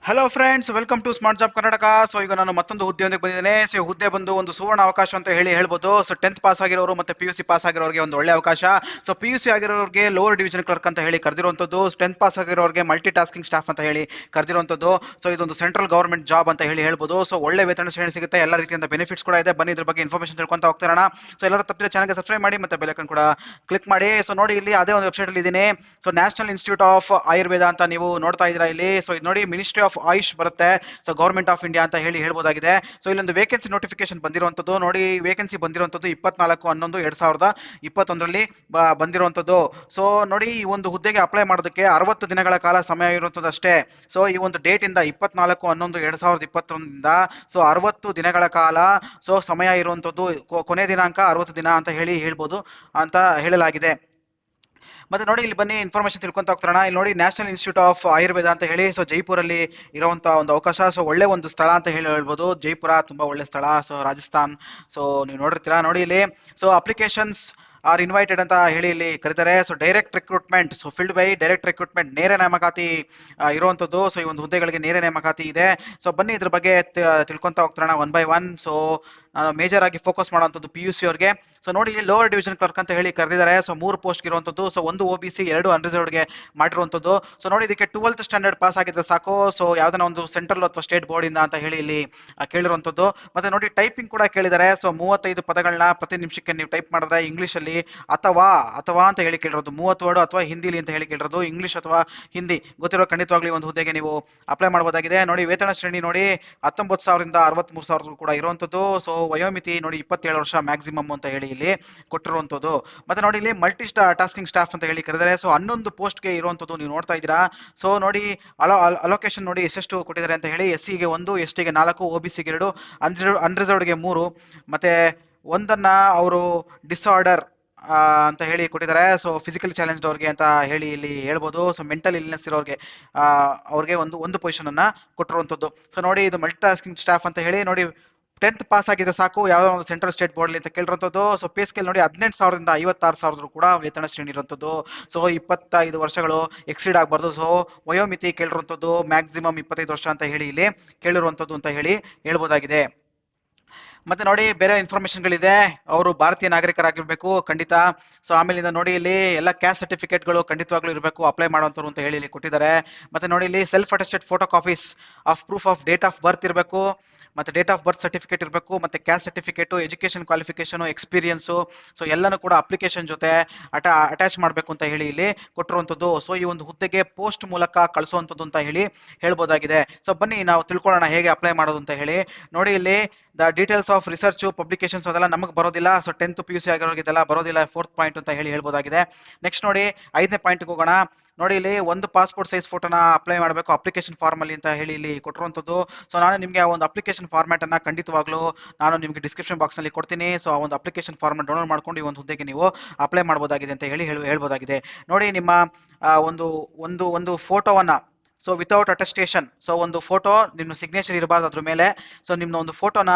Hello friends, welcome to smart job Karnataka. So ಈಗ ನಾನು ಮತ್ತೊಂದು ಹುದ್ದೆಯೊಂದಿಗೆ ಬಂದಿದ್ದೇನೆ. ಸೊ ಹುದ್ದೆ ಬಂದು ಒಂದು ಸುವರ್ಣ ಅವಕಾಶ ಅಂತ ಹೇಳ್ಬೋದು. ಸೊ 10th ಪಾಸ್ ಆಗಿರೋರು ಮತ್ತೆ PUC ಪಾಸ್ ಆಗಿರೋರಿಗೆ ಒಂದು ಒಳ್ಳೆ ಅವಕಾಶ. ಸೊ PUC ಆಗಿರೋರಿಗೆ ಲೋವರ್ ಡಿವಿಷನ್ ಕ್ಲರ್ಕ್ ಅಂತ ಹೇಳಿ ಕರೆದಿರುವಂತದ್ದು, 10th ಪಾಸ್ ಆಗಿರೋರಿಗೆ ಮಲ್ಟಿ ಟಾಸ್ಕಿಂಗ್ ಸ್ಟಾಫ್ ಅಂತ ಹೇಳಿ ಕರೆದಿರುವಂತದ್ದು. ಸೊ ಇದೊಂದು ಸೆಂಟ್ರಲ್ ಗವರ್ಮೆಂಟ್ ಜಾಬ್ ಅಂತ ಹೇಳ್ಬೋದು. ಸೊ ಒಳ್ಳೆ ವೇತನ ಶ್ರೇಣಿ ಸಿಗುತ್ತೆ, ಎಲ್ಲ ರೀತಿಯಿಂದ ಬೆನಿಫಿಟ್ಸ್ ಕೂಡ ಇದೆ. ಬನ್ನಿ ಇದ್ರ ಬಗ್ಗೆ ಇನ್ಫಾರ್ಮೇಷನ್ ತಿಳ್ಕೊಂತ ಹೋಗ್ತಾರೋಣ. ಸೊ ಎಲ್ಲರೂ ತಪ್ಪದೆ ಚಾನಲ್ಗೆ ಸಬ್ಸ್ಕ್ರೈಬ್ ಮಾಡಿ ಮತ್ತೆ ಬೆಲ್ ಐಕಾನ್ ಕೂಡ ಕ್ಲಿಕ್ ಮಾಡಿ. ಸೊ ನೋಡಿ, ಇಲ್ಲಿ ಅದೇ ಒಂದು ವೆಬ್ಸೈಟ್ ಅಲ್ಲಿ ಇದ್ದೀನಿ. So national institute of Ayurveda ಅಂತ ನೀವು ನೋಡ್ತಾ ಇದ್ದೀರಾ ಇಲ್ಲಿ. ಸೊ ಇದು ನೋಡಿ, ಮಿನಿಸ್ಟ್ರಿ ಆಫ್ ಆಯುಷ್ ಬರುತ್ತೆ. ಸೊ ಗವರ್ಮೆಂಟ್ ಆಫ್ ಇಂಡಿಯಾ ಅಂತ ಹೇಳ್ಬೋದಾಗಿದೆ. ಸೊ ಇಲ್ಲೊಂದು ವೇಕೆನ್ಸಿ ನೋಟಿಫಿಕೇಶನ್ ಬಂದಿರುವಂತದ್ದು ನೋಡಿ. ವೇಕೆನ್ಸಿ ಬಂದಿರುವಂತದ್ದು 24/11/2021 ಬಂದಿರುವಂತದ್ದು. ಸೊ ನೋಡಿ, ಈ ಒಂದು ಹುದ್ದೆಗೆ ಅಪ್ಲೈ ಮಾಡೋದಕ್ಕೆ 60 ದಿನಗಳ ಕಾಲ ಸಮಯ ಇರುವಂತದ್ದು ಅಷ್ಟೇ. ಸೊ ಈ ಒಂದು ಡೇಟ್ ಇಂದ 24/11/2021 ಸೊ 60 ದಿನಗಳ ಕಾಲ ಸೊ ಸಮಯ ಇರುವಂತದ್ದು. ಕೊನೆ ದಿನಾಂಕ 60 ದಿನ ಅಂತ ಹೇಳ್ಬೋದು ಅಂತ ಹೇಳಲಾಗಿದೆ. ಮತ್ತೆ ನೋಡಿ, ಇಲ್ಲಿ ಬನ್ನಿ ಇನ್ಫಾರ್ಮೇಶನ್ ತಿಳ್ಕೊಂತ ಹೋಗ್ತಾರ. ಇಲ್ಲಿ ನೋಡಿ, ನ್ಯಾಷನಲ್ ಇನ್ಸ್ಟಿಟ್ಯೂಟ್ ಆಫ್ ಆಯುರ್ವೇದ ಅಂತ ಹೇಳಿ. ಸೊ ಜೈಪುರಲ್ಲಿ ಇರುವಂತಹ ಒಂದು ಅವಕಾಶ. ಸೊ ಒಳ್ಳೆ ಒಂದು ಸ್ಥಳ ಅಂತ ಹೇಳ್ಬೋದು. ಜೈಪುರ ತುಂಬಾ ಒಳ್ಳೆ ಸ್ಥಳ. ಸೊ ರಾಜಸ್ಥಾನ್. ಸೊ ನೀವು ನೋಡಿರ್ತೀರಾ ನೋಡಿ ಇಲ್ಲಿ. ಸೊ ಅಪ್ಲಿಕೇಶನ್ಸ್ ಆರ್ ಇನ್ವೈಟೆಡ್ ಅಂತ ಹೇಳಿ ಇಲ್ಲಿ ಕರೀತಾರೆ. So direct recruitment, so filled by direct recruitment, ನೇರ ನೇಮಕಾತಿ ಇರುವಂತದ್ದು. ಸೊ ಈ ಒಂದು ಹುದ್ದೆಗಳಿಗೆ ನೇರ ನೇಮಕಾತಿ ಇದೆ. ಸೊ ಬನ್ನಿ ಇದ್ರ ಬಗ್ಗೆ ತಿಳ್ಕೊಂತ ಹೋಗ್ತಾರ ಒನ್ ಬೈ ಒನ್. ಸೊ ನಾನು ಮೇಜರ್ ಆಗಿ ಫೋಕಸ್ ಮಾಡುವಂಥದ್ದು PUC ಅವ್ರಿಗೆ. ಸೊ ನೋಡಿ, ಲೋವರ್ ಡಿವಿಷನ್ ಕ್ಲರ್ಕ್ ಅಂತ ಹೇಳಿ ಕರೆದಿದ್ದಾರೆ. ಸೊ 3 ಪೋಸ್ಟ್ ಇರುವಂಥದ್ದು. ಸೊ ಒಂದು OBC, 2 ಅನ್ರಿಸರ್ವ್ಡ್ಗೆ ಮಾಡಿರುವಂಥದ್ದು. ಸೊ ನೋಡಿ, ಇದಕ್ಕೆ 12th ಸ್ಟ್ಯಾಂಡರ್ಡ್ ಪಾಸ್ ಆಗಿದ್ರೆ ಸಾಕು. ಸೊ ಯಾವ್ದಾನ ಒಂದು ಸೆಂಟ್ರಲ್ ಅಥವಾ ಸ್ಟೇಟ್ ಬೋರ್ಡ್ ಇಂದ ಅಂತ ಹೇಳಿ ಇಲ್ಲಿ ಕೇಳಿರುವಂಥದ್ದು. ಮತ್ತೆ ನೋಡಿ, ಟೈಪಿಂಗ್ ಕೂಡ ಕೇಳಿದ್ದಾರೆ. ಸೊ 35 ಪದಗಳನ್ನ ಪ್ರತಿ ನಿಮಿಷಕ್ಕೆ ನೀವು ಟೈಪ್ ಮಾಡಿದ್ರೆ ಇಂಗ್ಲಿಷ್ ಅಲ್ಲಿ ಅಥವಾ ಅಥವಾ ಅಂತ ಹೇಳಿ ಕೇಳಿರೋದು, 30 ವರ್ಡ್ ಅಥವಾ ಹಿಂದಿಲಿ ಅಂತ ಹೇಳಿ ಕೇಳಿರೋದು. ಇಂಗ್ಲಿಷ್ ಅಥವಾ ಹಿಂದಿ ಗೊತ್ತಿರೋ ಖಂಡಿತವಾಗ್ಲಿ ಒಂದು ಹುದ್ದೆಗೆ ನೀವು ಅಪ್ಲೈ ಮಾಡಬಹುದಾಗಿದೆ. ನೋಡಿ, ವೇತನ ಶ್ರೇಣಿ ನೋಡಿ 19,000ರಿಂದ 63,000 ಕೂಡ ಇರುವಂಥದ್ದು. ಸೊ ವಯೋಮಿತಿ ನೋಡಿ 27 ವರ್ಷ ಮ್ಯಾಕ್ಸಿಮಮ್ ಅಂತ ಹೇಳಿ ಇಲ್ಲಿ ಕೊಟ್ಟಿರುವಂತದ್ದು. ಮತ್ತೆ ನೋಡಿ, ಇಲ್ಲಿ ಮಲ್ಟಿ ಟಾಸ್ಕಿಂಗ್ ಸ್ಟಾಫ್ ಅಂತ ಹೇಳಿ ಕರೆದರೆ. ಸೊ 11 ಪೋಸ್ಟ್ಗೆ ಇರುವಂತದ್ದು ನೀವು ನೋಡ್ತಾ ಇದ್ದೀರಾ. ಸೊ ನೋಡಿ, ಅಲೋಕೇಶನ್ ನೋಡಿ ಎಷ್ಟೆಷ್ಟು ಕೊಟ್ಟಿದ್ದಾರೆ ಅಂತ ಹೇಳಿ. SC ಗೆ 1, ST ಗೆ 4, OBC ಗೆ 2, ಅನ್ರಿಸರ್ವ್ಡ್ಗೆ 3, ಮತ್ತೆ ಒಂದನ್ನ ಅವರು ಡಿಸಾರ್ಡರ್ ಅಂತ ಹೇಳಿ ಕೊಟ್ಟಿದ್ದಾರೆ. ಸೊ ಫಿಸಿಕಲ್ ಚಾಲೆಂಜ್ ಅವ್ರಿಗೆ ಅಂತ ಹೇಳಿ ಇಲ್ಲಿ ಹೇಳ್ಬೋದು. ಸೊ ಮೆಂಟಲ್ ಇಲ್ನೆಸ್ ಇರೋರಿಗೆ ಅವ್ರಿಗೆ ಒಂದು ಪೊಸಿಷನ್ ಅನ್ನ ಕೊಟ್ಟಿರುವಂತದ್ದು. ಸೊ ನೋಡಿ, ಇದು ಮಲ್ಟಿ ಟಾಸ್ಕಿಂಗ್ ಸ್ಟಾಫ್ ಅಂತ ಹೇಳಿ. ನೋಡಿ, 10th ಪಾಸ್ ಆಗಿದೆ ಸಾಕು, ಯಾವ್ದೋ ಒಂದು ಸೆಂಟ್ರಲ್ ಸ್ಟೇಟ್ ಬೋರ್ಡ್ ಅಂತ ಕೇಳಿರುವಂತದ್ದು. ಸೊ ಪೇ ಸ್ಕೇಲ್ ನೋಡಿ 18,000ರಿಂದ 56,000 ಕೂಡ ವೇತನ ಶ್ರೇಣಿ ಇರುವಂತದ್ದು. ಸೊ 25 ವರ್ಷಗಳು ಎಕ್ಸೀಡ್ ಆಗಬಾರ್ದು. ಸೊ ವಯೋಮಿತಿ ಕೇಳಿರುವಂತದ್ದು ಮ್ಯಾಕ್ಸಿಮಮ್ 25 ವರ್ಷ ಅಂತ ಹೇಳಿ ಇಲ್ಲಿ ಕೇಳಿರುವಂತದ್ದು ಅಂತ ಹೇಳಿ ಹೇಳ್ಬೋದಾಗಿದೆ. ಮತ್ತೆ ನೋಡಿ, ಬೇರೆ ಇನ್ಫಾರ್ಮೇಶನ್ಗಳಿದೆ. ಅವರು ಭಾರತೀಯ ನಾಗರಿಕರಾಗಿರ್ಬೇಕು ಖಂಡಿತ. ಸೊ ಆಮೇಲಿಂದ ನೋಡಿ, ಇಲ್ಲಿ ಎಲ್ಲ ಕ್ಯಾಸ್ಟ್ ಸರ್ಟಿಫಿಕೇಟ್ಗಳು ಖಂಡಿತವಾಗ್ಲೂ ಇರಬೇಕು ಅಪ್ಲೈ ಮಾಡುವಂಥವ್ರು ಅಂತ ಹೇಳಿ ಇಲ್ಲಿ ಕೊಟ್ಟಿದ್ದಾರೆ. ಮತ್ತೆ ನೋಡಿ, ಇಲ್ಲಿ self attested photo copies of proof of date of birth ಇರಬೇಕು, ಮತ್ತೆ ಡೇಟ್ ಆಫ್ ಬರ್ತ್ ಸರ್ಟಿಫಿಕೇಟ್ ಇರಬೇಕು, ಮತ್ತೆ caste certificate, education qualification, experience. So ಎಲ್ಲನೂ ಕೂಡ ಅಪ್ಲಿಕೇಶನ್ ಜೊತೆ ಅಟ್ಯಾಚ್ ಮಾಡಬೇಕು ಅಂತ ಹೇಳಿ ಇಲ್ಲಿ ಕೊಟ್ಟಿರುವಂಥದ್ದು. ಸೊ ಈ ಒಂದು ಹುದ್ದೆಗೆ ಪೋಸ್ಟ್ ಮೂಲಕ ಕಳಿಸುವಂಥದ್ದು ಅಂತ ಹೇಳಿ ಹೇಳ್ಬೋದಾಗಿದೆ. ಸೊ ಬನ್ನಿ ನಾವು ತಿಳ್ಕೊಳ್ಳೋಣ ಹೇಗೆ ಅಪ್ಲೈ ಮಾಡೋದು ಅಂತ ಹೇಳಿ. ನೋಡಿ, ಇಲ್ಲಿ the details of research publications ಅದೆಲ್ಲ ನಮಗೆ ಬರೋದಿಲ್ಲ. ಸೊ 10th PUC ಆಗಿರೋರಿಗೆ ಇದೆಲ್ಲ ಬರೋದಿಲ್ಲ. 4th ಪಾಯಿಂಟ್ ಅಂತ ಹೇಳಿ ಹೇಳ್ಬೋದಾಗಿದೆ. ನೆಕ್ಸ್ಟ್ ನೋಡಿ, 5ನೇ ಪಾಯಿಂಟ್ಗೆ ಹೋಗೋಣ. ನೋಡಿ, ಇಲ್ಲಿ ಒಂದು ಪಾಸ್ಪೋರ್ಟ್ ಸೈಜ್ ಫೋಟೋನ ಅಪ್ಲೈ ಮಾಡಬೇಕು ಅಪ್ಲಿಕೇಶನ್ ಫಾರ್ಮ್ ಅಲ್ಲಿ ಅಂತ ಹೇಳಿ ಇಲ್ಲಿ ಕೊಟ್ಟಿರುವಂಥದ್ದು. ಸೊ ನಾನು ನಿಮಗೆ ಆ ಒಂದು ಅಪ್ಲಿಕೇಶನ್ ಫಾರ್ಮ್ಯಾಟ್ ಅನ್ನ ಖಂಡಿತವಾಗ್ಲೂ ನಾನು ನಿಮಗೆ ಡಿಸ್ಕ್ರಿಪ್ಷನ್ ಬಾಕ್ಸ್ ನಲ್ಲಿ ಕೊಡ್ತೀನಿ. ಸೊ ಆ ಒಂದು ಅಪ್ಲಿಕೇಶನ್ ಫಾರ್ಮ್ ಡೌನ್ಲೋಡ್ ಮಾಡ್ಕೊಂಡು ಈ ಒಂದು ಹುದ್ದೆಗೆ ನೀವು ಅಪ್ಲೈ ಮಾಡಬಹುದಾಗಿದೆ ಅಂತ ಹೇಳಿ ಹೇಳ್ಬೋದಾಗಿದೆ. ನೋಡಿ, ನಿಮ್ಮ ಒಂದು ಒಂದು ಒಂದು ಫೋಟೋವನ್ನ, ಸೊ ವಿತೌಟ್ ಅಟೆಸ್ಟೇಷನ್, ಸೊ ಒಂದು ಫೋಟೋ ನಿಮ್ಮ ಸಿಗ್ನೇಚರ್ ಇರಬಾರ್ದು ಅದ್ರ ಮೇಲೆ. ಸೊ ನಿಮ್ಮ ಒಂದು ಫೋಟೋನ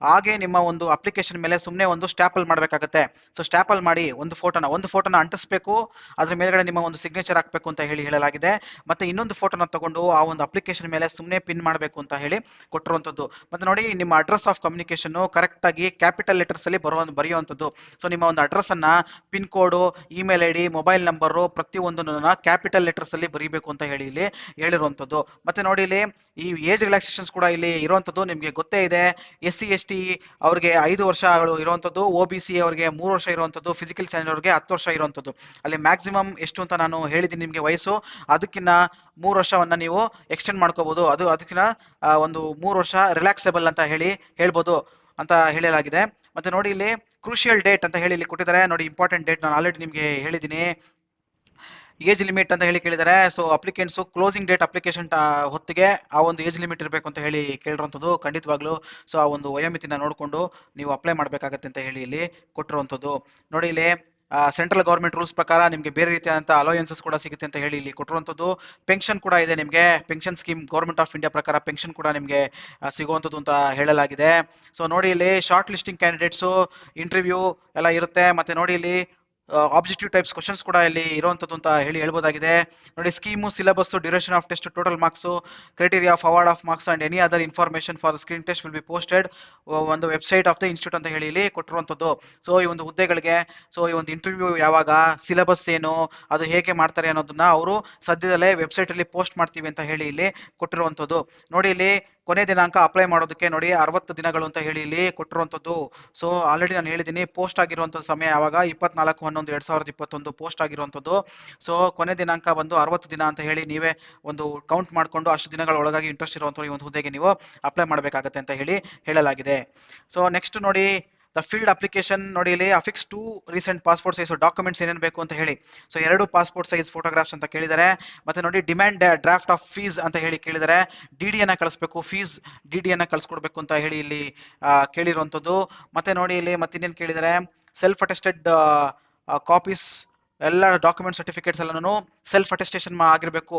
ಹಾಗೆ ನಿಮ್ಮ ಒಂದು ಅಪ್ಲಿಕೇಶನ್ ಮೇಲೆ ಸುಮ್ಮನೆ ಒಂದು ಸ್ಟ್ಯಾಪಲ್ ಮಾಡಬೇಕಾಗುತ್ತೆ. ಸೊ ಸ್ಟ್ಯಾಪಲ್ ಮಾಡಿ ಒಂದು ಫೋಟೋನ ಅಂಟಿಸ್ಬೇಕು, ಅದ್ರ ಮೇಲ್ಗಡೆ ನಿಮ್ಮ ಒಂದು ಸಿಗ್ನೇಚರ್ ಹಾಕಬೇಕು ಅಂತ ಹೇಳಿ ಹೇಳಲಾಗಿದೆ. ಮತ್ತೆ ಇನ್ನೊಂದು ಫೋಟೋನ ತಗೊಂಡು ಆ ಒಂದು ಅಪ್ಲಿಕೇಶನ್ ಮೇಲೆ ಸುಮ್ಮನೆ ಪಿನ್ ಮಾಡಬೇಕು ಅಂತ ಹೇಳಿ ಕೊಟ್ಟಿರುವಂಥದ್ದು. ಮತ್ತೆ ನೋಡಿ, ನಿಮ್ಮ ಅಡ್ರೆಸ್ ಆಫ್ ಕಮ್ಯುನಿಕೇಶನ್ ಕರೆಕ್ಟ್ ಆಗಿ ಕ್ಯಾಪಿಟಲ್ ಲೆಟರ್ಸ್ ಅಲ್ಲಿ ಬರೆಯುವಂಥದ್ದು. ಸೊ ನಿಮ್ಮ ಒಂದು ಅಡ್ರೆಸ್ ಅನ್ನ, ಪಿನ್ ಕೋಡು, ಇಮೇಲ್ ID, ಮೊಬೈಲ್ ನಂಬರು ಪ್ರತಿಯೊಂದನ್ನು ಕ್ಯಾಪಿಟಲ್ ಲೆಟರ್ಸ್ ಅಲ್ಲಿ ಬರೀಬೇಕು ಅಂತ ಹೇಳಿ ಇಲ್ಲಿ ಹೇಳಿರುವಂಥದ್ದು. ಮತ್ತೆ ನೋಡಿ, ಇಲ್ಲಿ ಈ ಏಜ್ ರಿಲ್ಯಾಕ್ಸೇಷನ್ಸ್ ಕೂಡ ಇಲ್ಲಿ ಇರುವಂಥದ್ದು ನಿಮಗೆ ಗೊತ್ತೇ ಇದೆ. SC ST ಅವ್ರಿಗೆ 5 ವರ್ಷಗಳು ಇರುವಂಥದ್ದು, OBC ಅವ್ರಿಗೆ 3 ವರ್ಷ ಇರುವಂಥದ್ದು, ಫಿಸಿಕಲ್ ಚಾಲೆಂಜ್ ಅವ್ರಿಗೆ 10 ವರ್ಷ ಇರುವಂಥದ್ದು. ಅಲ್ಲಿ ಮ್ಯಾಕ್ಸಿಮಮ್ ಎಷ್ಟು ಅಂತ ನಾನು ಹೇಳಿದ್ದೀನಿ ನಿಮಗೆ ವಯಸ್ಸು, ಅದಕ್ಕಿಂತ 3 ವರ್ಷವನ್ನ ನೀವು ಎಕ್ಸ್ಟೆಂಡ್ ಮಾಡ್ಕೋಬಹುದು. ಅದಕ್ಕಿಂತ ಒಂದು 3 ವರ್ಷ ರಿಲ್ಯಾಕ್ಸೇಬಲ್ ಅಂತ ಹೇಳ್ಬೋದು ಅಂತ ಹೇಳಲಾಗಿದೆ. ಮತ್ತೆ ನೋಡಿ, ಇಲ್ಲಿ ಕ್ರೂಷಿಯಲ್ ಡೇಟ್ ಅಂತ ಹೇಳಿ ಇಲ್ಲಿ ಕೊಟ್ಟಿದ್ದಾರೆ. ನೋಡಿ, ಇಂಪಾರ್ಟೆಂಟ್ ಡೇಟ್ ನಾನು ಆಲ್ರೆಡಿ ನಿಮಗೆ ಹೇಳಿದ್ದೀನಿ. ಏಜ್ ಲಿಮಿಟ್ ಅಂತ ಹೇಳಿ ಕೇಳಿದ್ದಾರೆ. ಸೊ ಅಪ್ಲಿಕೆಂಟ್ಸು ಕ್ಲೋಸಿಂಗ್ ಡೇಟ್ ಅಪ್ಲಿಕೇಶನ್ ಹೊತ್ತಿಗೆ ಆ ಒಂದು ಏಜ್ ಲಿಮಿಟ್ ಇರಬೇಕು ಅಂತ ಹೇಳಿ ಕೇಳಿರುವಂಥದ್ದು ಖಂಡಿತವಾಗ್ಲೂ. ಸೊ ಆ ಒಂದು ವಯೋಮಿತಿನ ನೋಡಿಕೊಂಡು ನೀವು ಅಪ್ಲೈ ಮಾಡಬೇಕಾಗತ್ತೆ ಅಂತ ಹೇಳಿ ಇಲ್ಲಿ ಕೊಟ್ಟಿರುವಂಥದ್ದು. ನೋಡಿ, ಇಲ್ಲಿ ಸೆಂಟ್ರಲ್ ಗೌರ್ಮೆಂಟ್ ರೂಲ್ಸ್ ಪ್ರಕಾರ ನಿಮಗೆ ಬೇರೆ ರೀತಿಯಾದಂಥ ಅಲೋಯನ್ಸಸ್ ಕೂಡ ಸಿಗುತ್ತೆ ಅಂತ ಹೇಳಿ ಇಲ್ಲಿ ಕೊಟ್ಟಿರುವಂಥದ್ದು. ಪೆನ್ಷನ್ ಕೂಡ ಇದೆ ನಿಮಗೆ, pension scheme government of India ಪ್ರಕಾರ ಪೆನ್ಷನ್ ಕೂಡ ನಿಮಗೆ ಸಿಗುವಂಥದ್ದು ಅಂತ ಹೇಳಲಾಗಿದೆ. ಸೊ ನೋಡಿ, ಇಲ್ಲಿ ಶಾರ್ಟ್ ಲಿಸ್ಟಿಂಗ್ ಕ್ಯಾಂಡಿಡೇಟ್ಸು ಇಂಟರ್ವ್ಯೂ ಎಲ್ಲ ಇರುತ್ತೆ. ಮತ್ತೆ ನೋಡಿ, ಇಲ್ಲಿ ಆಬ್ಜೆಕ್ಟಿವ್ ಟೈಪ್ಸ್ ಕ್ವಶನ್ಸ್ ಕೂಡ ಇಲ್ಲಿ ಇರುವಂಥದ್ದು ಅಂತ ಹೇಳ್ಬೋದಾಗಿದೆ. ನೋಡಿ, scheme, syllabus, duration of test, total marks, criteria of award of marks and any other information for the screen test will be posted ಒಂದು ವೆಬ್ಸೈಟ್ ಆಫ್ ದ ಇನ್ಸ್ಟಿಟ್ಯೂಟ್ ಅಂತ ಹೇಳಿ ಇಲ್ಲಿ ಕೊಟ್ಟಿರುವಂಥದ್ದು. ಸೊ ಈ ಒಂದು ಹುದ್ದೆಗಳಿಗೆ, ಸೊ ಈ ಒಂದು ಇಂಟರ್ವ್ಯೂ ಯಾವಾಗ, ಸಿಲೆಬಸ್ ಏನು, ಅದು ಹೇಗೆ ಮಾಡ್ತಾರೆ ಅನ್ನೋದನ್ನ ಅವರು ಸದ್ಯದಲ್ಲೇ ವೆಬ್ಸೈಟ್ ಅಲ್ಲಿ ಪೋಸ್ಟ್ ಮಾಡ್ತೀವಿ ಅಂತ ಹೇಳಿ ಇಲ್ಲಿ ಕೊಟ್ಟಿರುವಂಥದ್ದು. ನೋಡಿ, ಇಲ್ಲಿ ಕೊನೆ ದಿನಾಂಕ ಅಪ್ಲೈ ಮಾಡೋದಕ್ಕೆ ನೋಡಿ 60 ದಿನಗಳು ಅಂತ ಹೇಳಿ ಇಲ್ಲಿ ಕೊಟ್ಟಿರುವಂಥದ್ದು. ಸೊ ಆಲ್ರೆಡಿ ನಾನು ಹೇಳಿದ್ದೀನಿ, ಪೋಸ್ಟ್ ಆಗಿರುವಂಥ ಸಮಯ ಯಾವಾಗ 24/11/2021 ಪೋಸ್ಟ್ ಆಗಿರುವಂಥದ್ದು. ಸೊ ಕೊನೆ ದಿನಾಂಕ ಬಂದು 60 ದಿನ ಅಂತ ಹೇಳಿ ನೀವೇ ಒಂದು ಕೌಂಟ್ ಮಾಡಿಕೊಂಡು ಅಷ್ಟು ದಿನಗಳ ಒಳಗಾಗಿ ಇಂಟ್ರೆಸ್ಟ್ ಇರುವಂಥ ಈ ಒಂದು ಹುದ್ದೆಗೆ ನೀವು ಅಪ್ಲೈ ಮಾಡಬೇಕಾಗತ್ತೆ ಅಂತ ಹೇಳಿ ಹೇಳಲಾಗಿದೆ. ಸೊ ನೆಕ್ಸ್ಟ್ ನೋಡಿ, ದ ಫೀಲ್ಡ್ ಅಪ್ಲಿಕೇಶನ್. ನೋಡಿ, ಇಲ್ಲಿ affix 2 recent passport size documents ಏನೇನು ಬೇಕು ಅಂತ ಹೇಳಿ. ಸೊ 2 ಪಾಸ್ಪೋರ್ಟ್ ಸೈಜ್ ಫೋಟೋಗ್ರಾಫ್ಸ್ ಅಂತ ಕೇಳಿದ್ದಾರೆ. ಮತ್ತೆ ನೋಡಿ, ಡಿಮ್ಯಾಂಡ್ ಡ್ರಾಫ್ಟ್ ಆಫ್ ಫೀಸ್ ಅಂತ ಹೇಳಿ ಕೇಳಿದ್ದಾರೆ. ಡಿ ಅನ್ನ ಕಳಿಸ್ಬೇಕು, ಫೀಸ್ ಡಿ ಅನ್ನ ಕಳಿಸ್ಕೊಡ್ಬೇಕು ಅಂತ ಹೇಳಿ ಇಲ್ಲಿ ಕೇಳಿರುವಂಥದ್ದು. ಮತ್ತೆ ನೋಡಿ, ಇಲ್ಲಿ ಮತ್ತೆ ಇನ್ನೇನು ಕೇಳಿದ್ದಾರೆ, ಸೆಲ್ಫ್ ಅಟೆಸ್ಟೆಡ್ ಕಾಪೀಸ್, ಎಲ್ಲ ಡಾಕ್ಯುಮೆಂಟ್ ಸರ್ಟಿಫಿಕೇಟ್ಸ್ ಎಲ್ಲನೂ ಸೆಲ್ಫ್ ಅಟೆಸ್ಟೇಷನ್ ಆಗಿರಬೇಕು.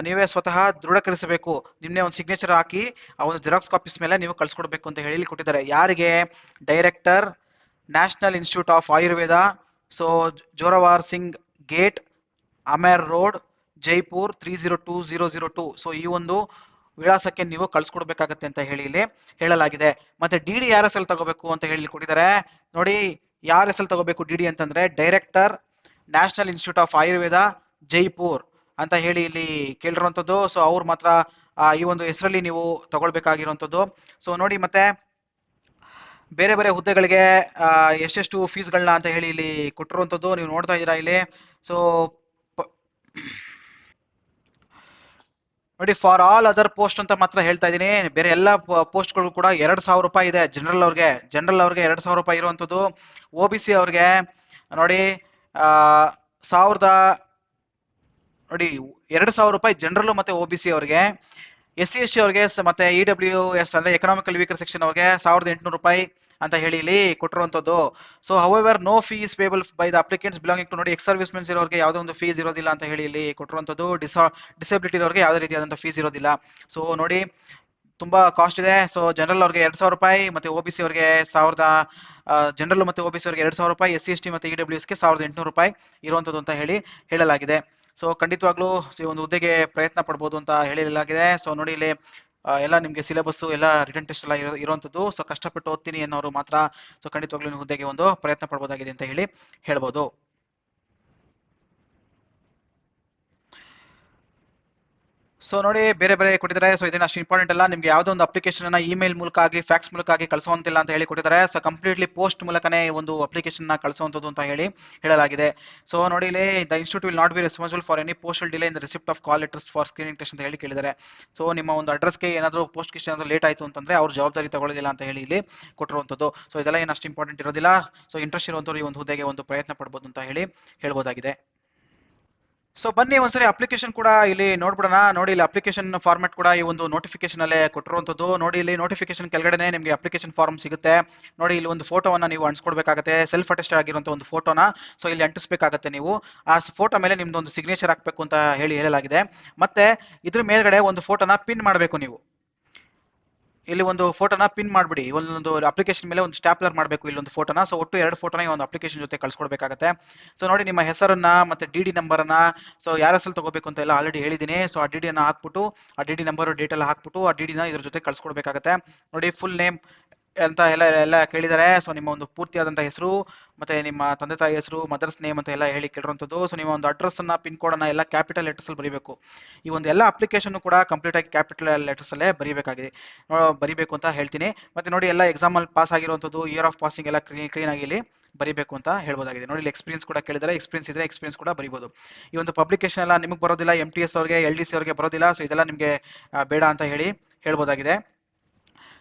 ನೀವೇ ಸ್ವತಃ ದೃಢೀಕರಿಸಬೇಕು, ನಿನ್ನೆ ಒಂದು ಸಿಗ್ನೇಚರ್ ಹಾಕಿ ಆ ಒಂದು ಜೆರಾಕ್ಸ್ ಕಾಪೀಸ್ ಮೇಲೆ ನೀವು ಕಳ್ಸಿಕೊಡ್ಬೇಕು ಅಂತ ಹೇಳಿ ಕೊಟ್ಟಿದ್ದಾರೆ. ಯಾರಿಗೆ? Director, national institute of Ayurveda, so Zorawar Singh gate, Amer road, Jaipur 302002. So ಈ ಒಂದು ವಿಳಾಸಕ್ಕೆ ನೀವು ಕಳ್ಸಿಕೊಡ್ಬೇಕಾಗತ್ತೆ ಅಂತ ಹೇಳಿ ಇಲ್ಲಿ ಹೇಳಲಾಗಿದೆ. ಮತ್ತೆ ಡಿ ಯಾರ ಹೆಸರು ತಗೋಬೇಕು ಅಂತ ಹೇಳಿ ಕೊಟ್ಟಿದ್ದಾರೆ. ನೋಡಿ, ಯಾರ ಹೆಸರು ತಗೋಬೇಕು ಡಿ ಅಂತಂದ್ರೆ director, national institute of Ayurveda, Jaipur ಅಂತ ಹೇಳಿ ಇಲ್ಲಿ ಕೇಳಿರುವಂಥದ್ದು. ಸೊ ಅವ್ರು ಮಾತ್ರ ಈ ಒಂದು ಹೆಸರಲ್ಲಿ ನೀವು ತಗೊಳ್ಬೇಕಾಗಿರುವಂಥದ್ದು. ಸೊ ನೋಡಿ, ಮತ್ತೆ ಬೇರೆ ಬೇರೆ ಹುದ್ದೆಗಳಿಗೆ ಎಷ್ಟೆಷ್ಟು ಫೀಸ್ಗಳನ್ನ ಅಂತ ಹೇಳಿ ಇಲ್ಲಿ ಕೊಟ್ಟಿರುವಂಥದ್ದು ನೀವು ನೋಡ್ತಾ ಇದ್ದೀರಾ ಇಲ್ಲಿ. ಸೊ ನೋಡಿ, ಫಾರ್ ಆಲ್ ಅದರ್ ಪೋಸ್ಟ್ ಅಂತ ಮಾತ್ರ ಹೇಳ್ತಾ ಇದ್ದೀನಿ. ಬೇರೆ ಎಲ್ಲ ಪೋಸ್ಟ್ಗಳು ಕೂಡ 2,000 ರೂಪಾಯಿ ಇದೆ. ಜನರಲ್ ಅವ್ರಿಗೆ 2,000 ರೂಪಾಯಿ ಇರುವಂಥದ್ದು. ಒ ಬಿ ಸಿ ಅವ್ರಿಗೆ ನೋಡಿ 2,000 ರೂಪಾಯಿ ಜನರಲ್ ಮತ್ತೆ ಒ ಬಿ ಸಿ ಅವ್ರಿಗೆ. SC/ST ಅವ್ರಿಗೆ ಮತ್ತೆ EWS ಅಂದ್ರೆ ಎಕನಾಮಿಕಲ್ ವೀಕರ್ ಸೆಕ್ಷನ್ ಅವ್ರಿಗೆ 1,800 ರೂಪಾಯಿ ಅಂತ ಹೇಳಿ ಇಲ್ಲಿ ಕೊಟ್ಟಿರುವಂಥದ್ದು. So however no fees payable by the applicants belonging to. ನೋಡಿ, ಎಕ್ಸ್ ಸರ್ವಿಸ್ ಮೆನ್ಸ್ ಇರೋರಿಗೆ ಯಾವುದೇ ಒಂದು ಫೀಸ್ ಇರೋದಿಲ್ಲ ಅಂತ ಹೇಳಿ ಇಲ್ಲಿ ಕೊಟ್ಟಿರುವಂಥದ್ದು. ಡಿಸಬಿಲಿಟಿ ಇರೋರಿಗೆ ಯಾವುದೇ ರೀತಿಯಾದಂಥ ಫೀಸ್ ಇರೋದಿಲ್ಲ. ಸೊ ನೋಡಿ, ತುಂಬಾ ಕಾಸ್ಟ್ ಇದೆ. ಸೊ ಜನರಲ್ ಅವ್ರಿಗೆ 2,000 ರೂಪಾಯಿ, ಮತ್ತೆ ಒ ಬಿ ಸಿ ಅವ್ರಿಗೆ ಜನರಲ್ ಮತ್ತೆ ಒ ಬಿ ಸಿ ಅವ್ರಿಗೆ 2,000 ರೂಪಾಯಿ, SC/ST ಮತ್ತೆ EWSಗೆ 1,800 ರೂಪಾಯಿ ಇರುವಂಥದ್ದು ಅಂತ ಹೇಳಿ ಹೇಳಲಾಗಿದೆ. ಸೊ ಖಂಡಿತವಾಗ್ಲೂ ಈ ಒಂದು ಹುದ್ದೆಗೆ ಪ್ರಯತ್ನ ಪಡ್ಬೋದು ಅಂತ ಹೇಳಲಾಗಿದೆ. ಸೊ ನೋಡಿ, ಇಲ್ಲಿ ಎಲ್ಲ ನಿಮಗೆ ಸಿಲೆಬಸ್ ಎಲ್ಲ ರಿಟರ್ನ್ ಟೆಸ್ಟ್ ಎಲ್ಲ ಇರುವಂಥದ್ದು. ಸೊ ಕಷ್ಟಪಟ್ಟು ಓದ್ತೀನಿ ಅನ್ನೋರು ಮಾತ್ರ ಸೊ ಖಂಡಿತವಾಗ್ಲೂ ಹುದ್ದೆಗೆ ಒಂದು ಪ್ರಯತ್ನ ಪಡ್ಬೋದಾಗಿದೆ ಅಂತ ಹೇಳಿ ಹೇಳ್ಬೋದು. ಸೊ ನೋಡಿ, ಬೇರೆ ಬೇರೆ ಕೊಟ್ಟಿದ್ದಾರೆ. ಸೊ ಇದನ್ನ ಅಷ್ಟು ಇಂಪಾರ್ಟೆಂಟ್ ಅಲ್ಲ. ನಿಮ್ಗೆ ಯಾವುದೋ ಒಂದು ಅಪ್ಲಿಕೇಶನ್ ಅನ್ನ ಇಮೇಲ್ ಮೂಲಕ ಆಗಿ ಫ್ಯಾಕ್ಸ್ ಮೂಲಕ ಆಗಿ ಕಳಿಸುವಂತಿಲ್ಲ ಅಂತ ಹೇಳಿ ಕೊಟ್ಟಿದ್ದಾರೆ. ಸೊ ಕಂಪ್ಲೀಟ್ಲಿ ಪೋಸ್ಟ್ ಮೂಲಕನೇ ಒಂದು ಅಪ್ಲಿಕೇಶನ್ ನ ಕಳಿಸುವಂಥದ್ದು ಅಂತ ಹೇಳಿ ಹೇಳಲಾಗಿದೆ. ಸೊ ನೋಡಿ, ಇಲ್ಲಿ the institute will not be responsible for any postal delay in the receipt of call letters for screening test ಅಂತ ಹೇಳಿ ಕೇಳಿದ್ದಾರೆ. ಸೊ ನಿಮ್ಮ ಒಂದು ಅಡ್ರೆಸ್ಗೆ ಏನಾದರೂ ಪೋಸ್ಟ್ ಕಿಸ್ಟ್ ಏನಾದರೂ ಲೇಟ್ ಆಯಿತು ಅಂತಂದ್ರೆ ಅವ್ರ ಜವಾಬ್ದಾರಿ ತಗೊಳ್ಳೋದಿಲ್ಲ ಅಂತ ಹೇಳಿ ಇಲ್ಲಿ ಕೊಟ್ಟಿರುವಂಥದ್ದು. ಸೊ ಇದೆಲ್ಲ ಏನು ಅಷ್ಟು ಇಂಪಾರ್ಟೆಂಟ್ ಇರೋದಿಲ್ಲ. ಸೊ ಇಂಟ್ರೆಸ್ಟ್ ಇರುವಂಥವ್ರು ಈ ಒಂದು ಹುದ್ದೆಗೆ ಒಂದು ಪ್ರಯತ್ನ ಪಡ್ಬೋದು ಅಂತ ಹೇಳಿ ಹೇಳ್ಬೋದಾಗಿದೆ. ಸೊ ಬನ್ನಿ ಒಂದ್ಸರಿ ಅಪ್ಲಿಕೇಶನ್ ಕೂಡ ಇಲ್ಲಿ ನೋಡ್ಬಿಡೋಣ. ನೋಡಿ, ಇಲ್ಲಿ ಅಪ್ಲಿಕೇಶನ್ ಫಾರ್ಮೆಟ್ ಕೂಡ ಈ ಒಂದು ನೋಟಿಫಿಕೇಶನ್ ಅಲ್ಲೇ ಕೊಟ್ಟಿರುವಂಥದ್ದು. ನೋಡಿ, ಇಲ್ಲಿ ನೋಟಿಫಿಕೇಶನ್ ಕೆಳಗಡೆ ನಿಮಗೆ ಅಪ್ಲಿಕೇಶನ್ ಫಾರ್ಮ್ ಸಿಗುತ್ತೆ. ನೋಡಿ, ಇಲ್ಲಿ ಒಂದು ಫೋಟೋವನ್ನ ನೀವು ಅಂಟಿಸ್ಕೊಡ್ಬೇಕಾಗತ್ತೆ. ಸೆಲ್ಫ್ ಅಟೆಸ್ಟೆಡ್ ಆಗಿರುವಂಥ ಒಂದು ಫೋಟೋನ ಸೊ ಇಲ್ಲಿ ಅಂಟಿಸ್ಬೇಕಾಗತ್ತೆ. ನೀವು ಆ ಫೋಟೋ ಮೇಲೆ ನಿಮ್ದು ಒಂದು ಸಿಗ್ನೇಚರ್ ಹಾಕಬೇಕು ಅಂತ ಹೇಳಲಾಗಿದೆ. ಮತ್ತೆ ಇದ್ರ ಮೇಲ್ಗಡೆ ಒಂದು ಫೋಟೋನ ಪಿನ್ ಮಾಡಬೇಕು. ನೀವು ಇಲ್ಲಿ ಒಂದು ಫೋಟೋನ ಪಿನ್ ಮಾಡ್ಬಿಡಿ. ಒಂದು ಅಪ್ಲಿಕೇಶನ್ ಮೇಲೆ ಒಂದು ಸ್ಟ್ಯಾಪ್ಲರ್ ಮಾಡಬೇಕು ಇಲ್ಲೊಂದು ಫೋಟೋನ. ಸೊ ಒಟ್ಟು 2 ಫೋಟೋನ ಈ ಒಂದು ಅಪ್ಲಿಕೇಶನ್ ಜೊತೆ ಕಳ್ಸ್ಕೊಡ್ಬೇಕಾಗತ್ತೆ. ಸೊ ನೋಡಿ, ನಿಮ್ಮ ಹೆಸರನ್ನ ಮತ್ತೆ ಡಿ ನಂಬರನ್ನ ಸೊ ಯಾರ ಹೆಸರು ತಗೋಬೇಕು ಅಂತ ಎಲ್ಲ ಆಲ್ರೆಡಿ ಹೇಳಿದ್ದೀನಿ. ಸೊ ಆ ಡಿ ಅನ್ನ ಹಾಕ್ಬಿಟ್ಟು ಆ ಡಿ ನಂಬರ್ ಡೇಟ್ ಎಲ್ಲ ಹಾಕ್ಬಿಟ್ಟು ಆ ಡಿ ನ ಇದ್ರ ಜೊತೆ ಕಳ್ಸ್ಕೊಡ್ಬೇಕಾಗತ್ತೆ. ನೋಡಿ, ಫುಲ್ ನೇಮ್ ಅಂತ ಎಲ್ಲ ಕೇಳಿದ್ದಾರೆ. ಸೊ ನಿಮ್ಮ ಒಂದು ಪೂರ್ತಿಯಾದಂಥ ಹೆಸರು ಮತ್ತೆ ನಿಮ್ಮ ತಂದೆ ತಾಯಿ ಹೆಸರು, ಮದರ್ಸ್ ನೇಮ್ ಅಂತ ಎಲ್ಲ ಹೇಳಿ ಕೇಳಿರುವಂಥದ್ದು. ಸೊ ನಿಮ್ಮ ಒಂದು ಅಡ್ರೆಸ್ ಅನ್ನ, ಪಿನ್ ಕೋಡ್ ಅನ್ನ ಎಲ್ಲ ಕ್ಯಾಪಿಟಲ್ ಲೆಟರ್ಸ್ ಅಲ್ಲಿ ಬರೀಬೇಕು. ಈ ಒಂದು ಎಲ್ಲ ಅಪ್ಲಿಕೇಶನ್ ಕೂಡ ಕಂಪ್ಲೀಟ್ ಆಗಿ ಕ್ಯಾಪಿಟಲ್ ಲೆಟರ್ಸ್ ಅಲ್ಲೇ ಬರೀಬೇಕು ಅಂತ ಹೇಳ್ತೀನಿ. ಮತ್ತೆ ನೋಡಿ, ಎಲ್ಲ ಎಕ್ಸಾಮ್ ಅಲ್ಲಿ ಪಾಸ್ ಆಗಿರುವಂಥದ್ದು, ಇಯರ್ ಆಫ್ ಪಾಸಿಂಗ್ ಎಲ್ಲ ಕ್ಲೀನ್ ಆಗಿ ಇಲ್ಲಿ ಬರೀಬೇಕು ಅಂತ ಹೇಳ್ಬೋದಾಗಿದೆ. ನೋಡಿ, ಇಲ್ಲಿ ಎಕ್ಸ್ಪೀರಿಯನ್ಸ್ ಕೂಡ ಕೇಳಿದರೆ, ಎಕ್ಸ್ಪೀರಿಯನ್ಸ್ ಇದ್ರೆ ಎಕ್ಸ್ಪೀರಿಯನ್ಸ್ ಕೂಡ ಬರೀಬಹುದು. ಈ ಒಂದು ಪಬ್ಲಿಕೇಶನ್ ಎಲ್ಲ ನಿಮಗೆ ಬರೋದಿಲ್ಲ, MTS ಅವ್ರಿಗೆ, LDC ಅವ್ರಿಗೆ ಬರೋದಿಲ್ಲ. ಸೊ ಇದೆಲ್ಲ ನಿಮಗೆ ಬೇಡ ಅಂತ ಹೇಳಿ ಹೇಳ್ಬೋದಾಗಿದೆ.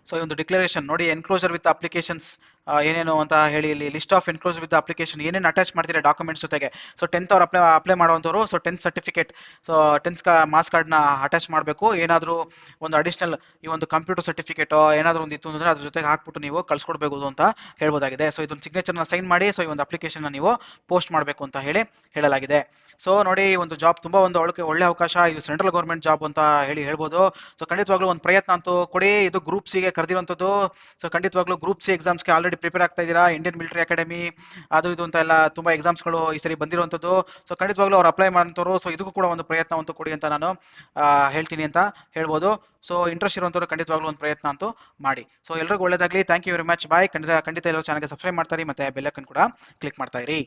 ಸೊ ಈ ಒಂದು ಡಿಕ್ಲರೇಷನ್ ನೋಡಿ, ಎನ್ಕ್ಲೋಜರ್ ವಿತ್ ಅಪ್ಲಿಕೇಶನ್ಸ್ ಏನೇನು ಅಂತ ಹೇಳಿ ಇಲ್ಲಿ list of enclosure with application ಏನೇನು ಅಟ್ಯಾಚ್ ಮಾಡ್ತೀರಾ ಡಾಕ್ಯುಮೆಂಟ್ಸ್ ಜೊತೆಗೆ. ಸೊ 10th ಅವ್ರು ಅಪ್ಲೈ ಮಾಡುವಂಥವ್ರು so 10th certificate, so 10th marks ಕಾರ್ಡ್ನ ಅಟ್ಯಾಚ್ ಮಾಡಬೇಕು. ಏನಾದರೂ ಒಂದು ಅಡಿಷನಲ್ ಈ ಒಂದು ಕಂಪ್ಯೂಟರ್ ಸರ್ಟಿಫಿಕೇಟ್ ಏನಾದರೂ ಒಂದು ಇತ್ತು ಅಂದರೆ ಅದ್ರ ಜೊತೆಗೆ ಹಾಕ್ಬಿಟ್ಟು ನೀವು ಕಳ್ಸ್ಕೊಡ್ಬೇಕು ಅಂತ ಹೇಳ್ಬೋದಾಗಿದೆ. ಸೊ ಇದೊಂದು ಸಿಗ್ನೇಚರ್ನ ಸೈನ್ ಮಾಡಿ ಸೊ ಈ ಒಂದು ಅಪ್ಲಿಕೇಶನ್ ನೀವು ಪೋಸ್ಟ್ ಮಾಡಬೇಕು ಅಂತ ಹೇಳಲಾಗಿದೆ. ಸೊ ನೋಡಿ, ಒಂದು ಜಾಬ್ ತುಂಬಾ ಒಂದು ಒಳ್ಳೆ ಅವಕಾಶ. ಇದು ಸೆಂಟ್ರಲ್ ಗೌರ್ಮೆಂಟ್ ಜಾಬ್ ಅಂತ ಹೇಳ್ಬೋದು. ಸೊ ಖಂಡಿತವಾಗ್ಲೂ ಒಂದು ಪ್ರಯತ್ನ ಅಂತೂ ಕೊಡಿ. ಇದು ಗ್ರೂಪ್ ಸಿಗೆ ಕರೆದಿರುವಂಥದ್ದು. ಸೊ ಖಂಡಿತವಾಗ್ಲೂ ಗ್ರೂಪ್ ಸಿ ಎಕ್ಸಾಮ್ಸ್ಗೆ ಆಲ್ರೆಡಿ ಆಲ್ರೆಡಿ ಪ್ರಿಪೇರ್ ಆಗ್ತಾ ಇದ್ದೀರಾ, ಇಂಡಿಯನ್ ಮಿಲಿಟರಿ ಅಕಾಡೆಮಿ ಅದು ಇದು ಅಂತ ಎಲ್ಲ ತುಂಬಾ ಎಕ್ಸಾಮ್ಸ್ಗಳು ಈ ಸರಿ ಬಂದಿರುವಂಥದ್ದು. ಸೊ ಖಂಡಿತವಾಗ್ಲೂ ಅವ್ರು ಅಪ್ಲೈ ಮಾಡೋಂಥವ್ರು ಸೊ ಇದಕ್ಕೂ ಕೂಡ ಒಂದು ಪ್ರಯತ್ನ ಅಂತೂ ಕೊಡಿ ಅಂತ ನಾನು ಹೇಳ್ತೀನಿ ಅಂತ ಹೇಳ್ಬೋದು. ಸೊ ಇಂಟ್ರೆಸ್ಟ್ ಇರುವಂಥವ್ರು ಖಂಡಿತವಾಗ್ಲೂ ಒಂದು ಪ್ರಯತ್ನ ಅಂತೂ ಮಾಡಿ. ಸೊ ಎಲ್ರಿಗೂ ಒಳ್ಳೇದಾಗಲಿ. Thank you very much. Bye. ಖಂಡಿತ ಎಲ್ಲರೂ ಚಾನಲ್ಗೆ ಸಬ್ಸ್ಕ್ರೈಬ್ ಮಾಡ್ತಾರೆ ಮತ್ತೆ ಬೆಲ್ ಐಕನ್ ಕೂಡ ಕ್ಲಿಕ್ ಮಾಡ್ತಾ ಇರಿ.